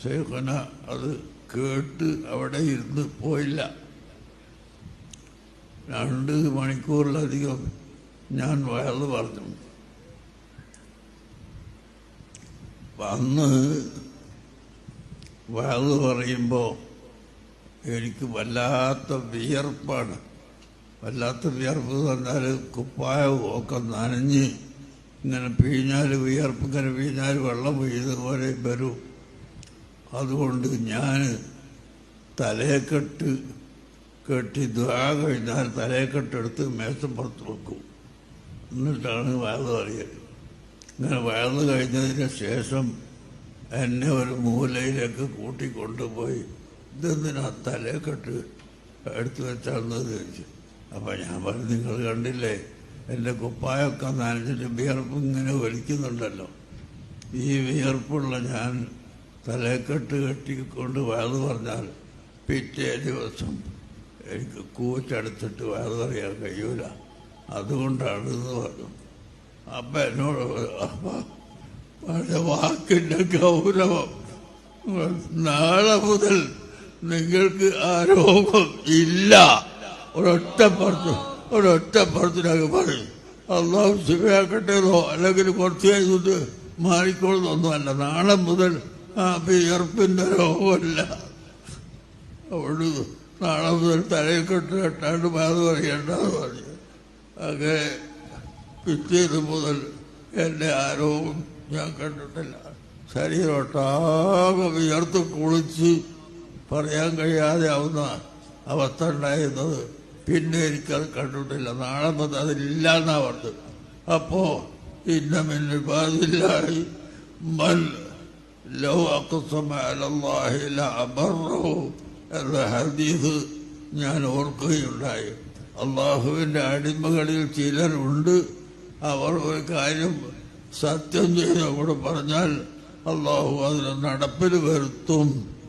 ശൈഖുന അത് കേട്ട് അവിടെ ഇരുന്ന് പോയില്ല. 2 മണിക്കൂറിലധികം ഞാൻ വയത് പറഞ്ഞു. അന്ന് വയത് പറയുമ്പോൾ എനിക്ക് വല്ലാത്ത വിയർപ്പാണ്. വല്ലാത്ത വിയർപ്പ് എന്ന് പറഞ്ഞാൽ കുപ്പായവും ഒക്കെ നനഞ്ഞ് ഇങ്ങനെ പിഴിഞ്ഞാൽ വിയർപ്പ് ഇങ്ങനെ പിഴിഞ്ഞാൽ വെള്ളം പെയ്യുന്നതുപോലെ വരും. അതുകൊണ്ട് ഞാൻ തലയെക്കെട്ട് കെട്ടി ദുആ കഴിഞ്ഞാൽ തലയെക്കെട്ടെടുത്ത് മേശപ്പുറത്ത് വെക്കും. എന്നിട്ടാണ് വയത് പറയുക. ഇങ്ങനെ വയത് കഴിഞ്ഞതിന് ശേഷം എന്നെ ഒരു മൂലയിലേക്ക് കൂട്ടിക്കൊണ്ടുപോയി ഇതെന്തിനാ തലയെക്കെട്ട് എടുത്തു വെച്ചാണെന്ന് ചോദിച്ചു. അപ്പം ഞാൻ പറഞ്ഞു, നിങ്ങൾ കണ്ടില്ലേ എൻ്റെ കുപ്പായൊക്കെ നനഞ്ഞിട്ട് വിയർപ്പ് ഇങ്ങനെ വലിക്കുന്നുണ്ടല്ലോ. ഈ വിയർപ്പുള്ള ഞാൻ തലക്കെട്ട് കെട്ടിക്കൊണ്ട് വയത് പറഞ്ഞാൽ പിറ്റേ ദിവസം എനിക്ക് കൂച്ചെടുത്തിട്ട് വയത് പറയാൻ കഴിയൂല. അതുകൊണ്ടാണെന്ന് പറഞ്ഞു. അപ്പം എന്നോട് വാക്കിൻ്റെ ഗൗരവം, നാളെ മുതൽ നിങ്ങൾക്ക് ആ രോഗം ഇല്ല. ഒരൊറ്റപ്പുറത്തിനൊക്കെ പറയും. അള്ളാഹു ശിവയാക്കട്ടേതോ അല്ലെങ്കിൽ കുറച്ച് കഴിഞ്ഞിട്ട് മാറിക്കോളുന്നൊന്നുമല്ല. നാളെ മുതൽ ആ വിയർപ്പിൻ്റെ രോഗമല്ല. അവിടെ നാളെ മുതൽ തലയെക്കെട്ട് കെട്ടാണ്ട് അത് പറയേണ്ടെന്ന് പറഞ്ഞു. അങ്ങനെ പിറ്റേത് മുതൽ എൻ്റെ ആ രോഗം ഞാൻ കണ്ടിട്ടില്ല. ശരീരമൊട്ടാകെ വിയർത്ത് കുളിച്ച് പറയാൻ കഴിയാതെ ആവുന്ന അവസ്ഥ ഉണ്ടായിരുന്നത്. പിന്നെ എനിക്കത് കണ്ടിട്ടില്ല. നാളെ മുതൽ അതില്ല എന്നാ പറഞ്ഞത്. അപ്പോൾ ഇന്നമിന് ബാധില്ലായി മൻ ലൗ അഖ്സമ അലല്ലാഹി ലഅബറഹു എന്ന ഹദീസ് ഞാൻ ഓർക്കുകയുണ്ടായി. അള്ളാഹുവിൻ്റെ അടിമകളിൽ ചിലരുണ്ട്, അവർ ഒരു കാര്യം സത്യം ചെയ്ത് കൂടെ പറഞ്ഞാൽ അള്ളാഹു അതിനെ നടപ്പിൽ വരുത്തും.